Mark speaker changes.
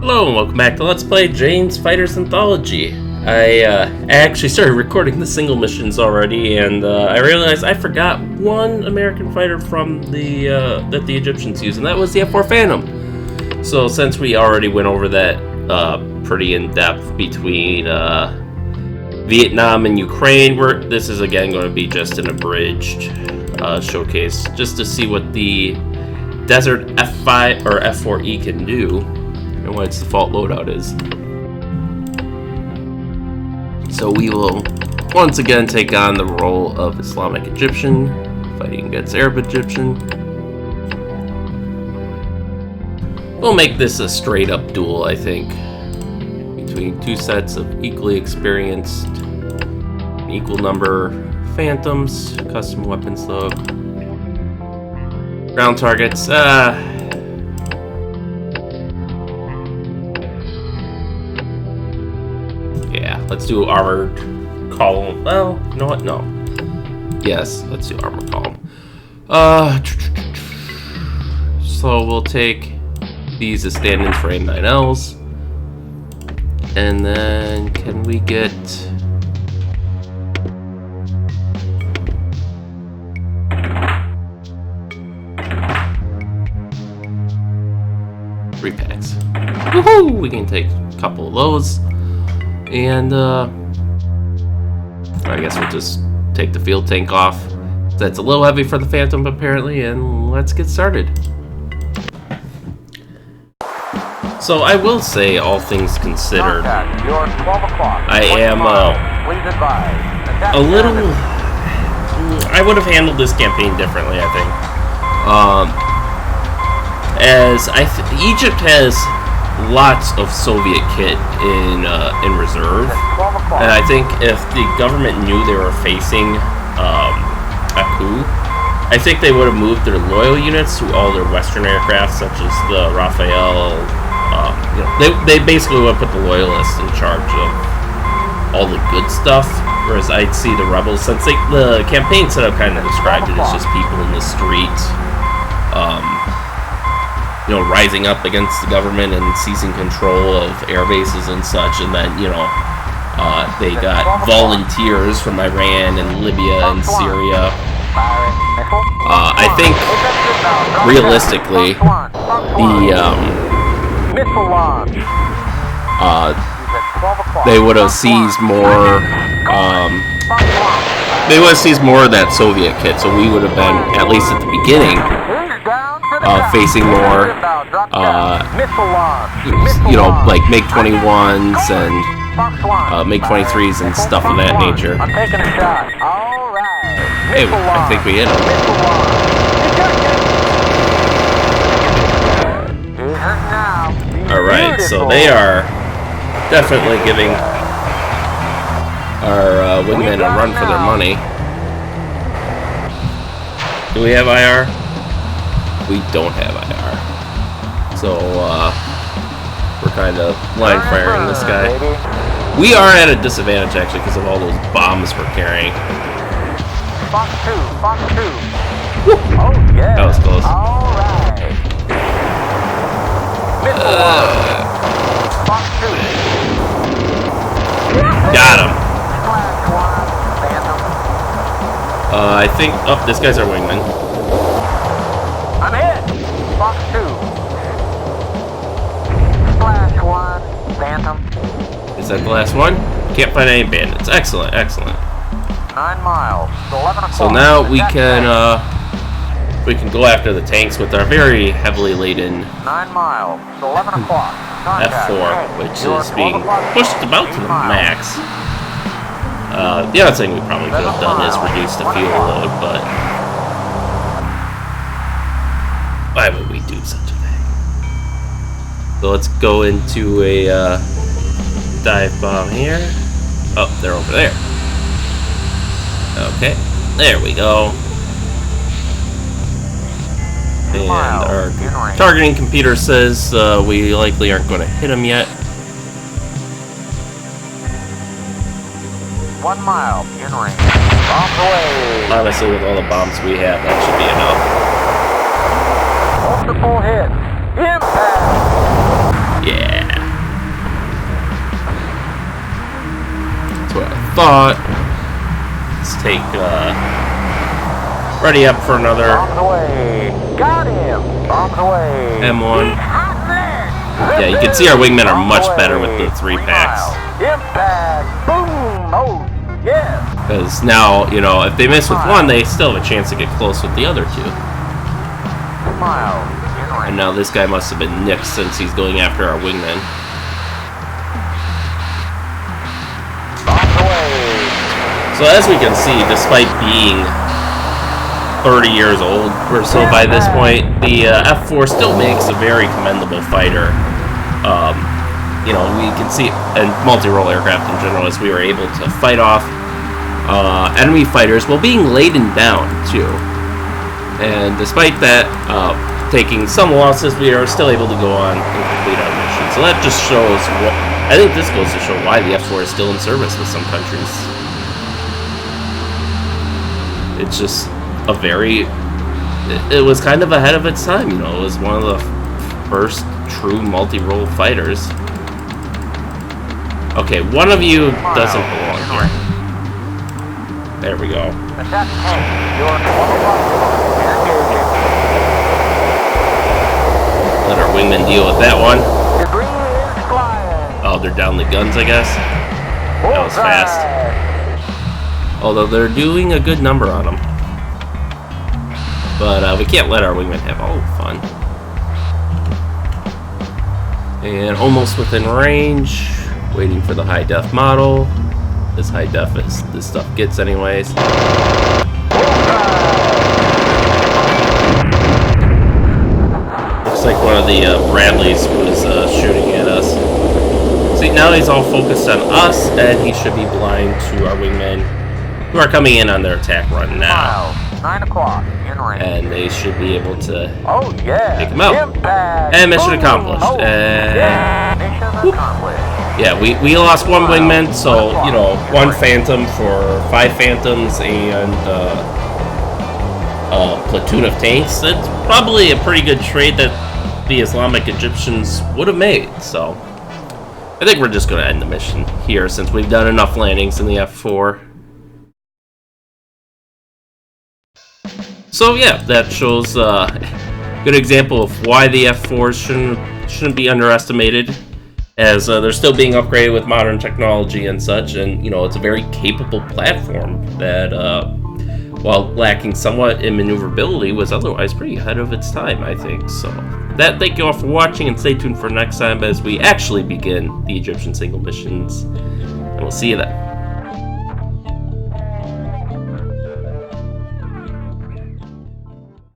Speaker 1: Hello and welcome back to Let's Play Jane's Fighters Anthology. I actually started recording the single missions already, and I realized I forgot one American fighter from the that the Egyptians use, and that was the F-4 Phantom. So since we already went over that pretty in depth between Vietnam and Ukraine, this is again going to be just an abridged showcase, just to see what the Desert F5 or F-4E can do and what its default loadout is. So we will once again take on the role of Islamic Egyptian, fighting against Arab Egyptian. We'll make this a straight up duel, I think, between two sets of equally experienced, equal number phantoms, custom weapons though. Ground targets, yeah, let's do armored column. Well, you know what? No. Yes, let's do armored column. So we'll take these as stand-ins for A9Ls. And then can we get... three packs. Woohoo! We can take a couple of those. And I guess we'll just take the field tank off. That's a little heavy for the Phantom apparently, and let's get started. So I will say, all things considered, I am a little... I would have handled this campaign differently, I think. As Egypt has lots of Soviet kit in reserve, and I think if the government knew they were facing a coup, I think they would have moved their loyal units to all their Western aircraft, such as the Rafael. They basically would put the loyalists in charge of all the good stuff, whereas I'd see the rebels, since the campaign setup kind of described it as just people in the street, rising up against the government and seizing control of air bases and such, and then, they got volunteers from Iran and Libya and Syria. I think, realistically, they would have seized more, of that Soviet kit, so we would have been, at least at the beginning, facing more, like MiG-21s and MiG-23s and stuff of that nature. Hey, I think we hit him. Alright, so they are definitely giving our wingmen a run for their money. Do we have IR? We don't have IR. So, we're kind of line firing this guy. We are at a disadvantage, actually, because of all those bombs we're carrying.
Speaker 2: Fox 2.
Speaker 1: Woo.
Speaker 2: Oh, yeah.
Speaker 1: That was close.
Speaker 2: All right. Fox 2.
Speaker 1: Got him. I think... Oh, this guy's our wingman.
Speaker 2: I'm hit. Fox 2. Splash 1. Phantom.
Speaker 1: Is that the last one? Can't find any bandits. Excellent, excellent.
Speaker 2: 9 miles. 11 o'clock.
Speaker 1: So now we can go after the tanks with our very heavily laden
Speaker 2: 9 miles. 11 o'clock.
Speaker 1: F4, which is being pushed about to the max. The other thing we probably could have done is reduce the fuel load, but why would we do such a thing? So let's go into a dive bomb here. Oh, they're over there. Okay, there we go. And our targeting computer says we likely aren't going to hit them yet.
Speaker 2: 1 mile in range. Bombs away.
Speaker 1: Honestly, with all the bombs we have, that should be enough.
Speaker 2: Multiple hits. Impact.
Speaker 1: Yeah. thought. Let's take, ready up for another
Speaker 2: Bombs away. Got him. Bombs away.
Speaker 1: M1. Yeah, you can see our wingmen are much better with the 3-packs.
Speaker 2: Impact. Boom. Oh, yes.
Speaker 1: Because now, you know, if they miss with one, they still have a chance to get close with the other 2.
Speaker 2: 2 miles.
Speaker 1: And now this guy must have been nicked since he's going after our wingmen.
Speaker 2: Bombs away.
Speaker 1: So as we can see, despite being 30 years old or so by this point, the F-4 still makes a very commendable fighter. You know, we can see, and multi-role aircraft in general, as we were able to fight off enemy fighters while being laden down, too. And despite that, taking some losses, we are still able to go on and complete our mission. So that just shows, I think this goes to show why the F-4 is still in service with some countries. It's just a very, it was kind of ahead of its time, you know. It was one of the first true multi-role fighters. Okay, one of you doesn't belong here. There we go.
Speaker 2: Attack tank. You're 12
Speaker 1: Let our wingmen deal with that one.
Speaker 2: Debris is flying.
Speaker 1: Oh, they're down the guns, I guess. That was fast. Although they're doing a good number on them. But we can't let our wingmen have all the fun. And almost within range. Waiting for the high def model. As high def as this stuff gets anyways. Looks like one of the Bradleys was shooting at us. See, now he's all focused on us, and he should be blind to our wingmen, who are coming in on their attack run now.
Speaker 2: 9 o'clock. In range.
Speaker 1: And they should be able to
Speaker 2: Oh yeah.
Speaker 1: take him out.
Speaker 2: Impact.
Speaker 1: And mission
Speaker 2: Boom.
Speaker 1: accomplished.
Speaker 2: Oh,
Speaker 1: And
Speaker 2: yeah. Mission accomplished.
Speaker 1: yeah, we lost one wingman, so, you know, 1 Phantom for 5 Phantoms and a platoon of tanks. It's probably a pretty good trade that the Islamic Egyptians would have made, so I think we're just going to end the mission here since we've done enough landings in the F-4. So yeah, that shows a good example of why the F-4s shouldn't be underestimated, as they're still being upgraded with modern technology and such, and you know, it's a very capable platform that, while lacking somewhat in maneuverability, was otherwise pretty ahead of its time, I think. So thank you all for watching, and stay tuned for next time as we actually begin the Egyptian single missions, and we'll see you then.